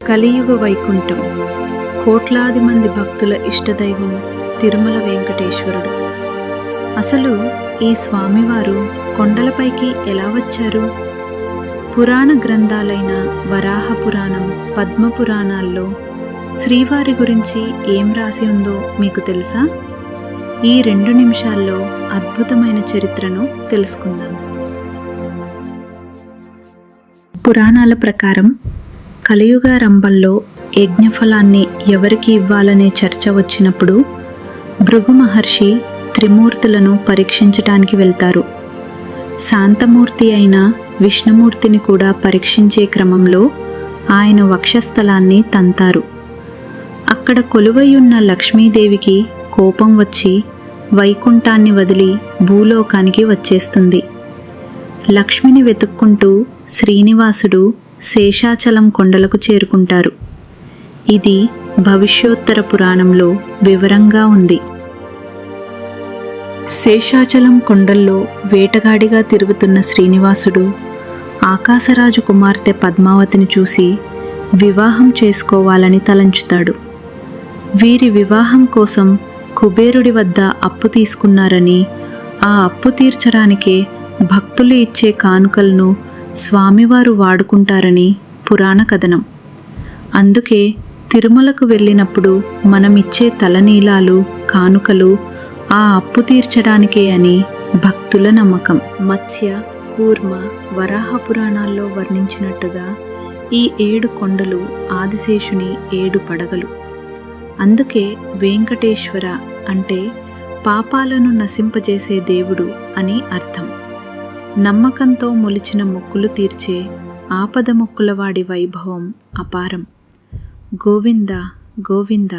కలియుగ వైకుంఠం, కోట్లాది మంది భక్తుల ఇష్టదైవం తిరుమల వెంకటేశ్వరుడు. అసలు ఈ స్వామివారు కొండలపైకి ఎలా వచ్చారు? పురాణ గ్రంథాలైన వరాహ పురాణం, పద్మ పురాణాల్లో శ్రీవారి గురించి ఏం రాసి ఉందో మీకు తెలుసా? ఈ 2 నిమిషాల్లో అద్భుతమైన చరిత్రను తెలుసుకుందాం. పురాణాల ప్రకారం కలియుగారంభంలో యజ్ఞఫలాన్ని ఎవరికి ఇవ్వాలనే చర్చ వచ్చినప్పుడు భృగు మహర్షి త్రిమూర్తులను పరీక్షించటానికి వెళ్తారు. శాంతమూర్తి అయిన విష్ణుమూర్తిని కూడా పరీక్షించే క్రమంలో ఆయన వక్షస్థలాన్ని తంతారు. అక్కడ కొలువైయున్న లక్ష్మీదేవికి కోపం వచ్చి వైకుంఠాన్ని వదిలి భూలోకానికి వచ్చేస్తుంది. లక్ష్మిని వెతుక్కుంటూ శ్రీనివాసుడు శేషాచలం కొండలకు చేరుకుంటారు. ఇది భవిష్యోత్తర పురాణంలో వివరంగా ఉంది. శేషాచలం కొండల్లో వేటగాడిగా తిరుగుతున్న శ్రీనివాసుడు ఆకాశరాజు కుమార్తె పద్మావతిని చూసి వివాహం చేసుకోవాలని తలంచుతాడు. వీరి వివాహం కోసం కుబేరుడి వద్ద అప్పు తీసుకున్నారని, ఆ అప్పు తీర్చడానికే భక్తులు ఇచ్చే కానుకలను స్వామివారు వాడుకుంటారని పురాణ కథనం. అందుకే తిరుమలకు వెళ్ళినప్పుడు మనమిచ్చే తలనీలాలు, కానుకలు ఆ అప్పు తీర్చడానికే అని భక్తుల నమ్మకం. మత్స్య, కూర్మ, వరాహ పురాణాల్లో వర్ణించినట్టుగా ఈ 7 కొండలు ఆదిశేషుని 7 పడగలు. అందుకే వెంకటేశ్వర అంటే పాపాలను నశింపజేసే దేవుడు అని అర్థం. నమ్మకంతో మొలిచిన మొక్కులు తీర్చే ఆపద మొక్కులవాడి వైభవం అపారం. గోవింద గోవింద.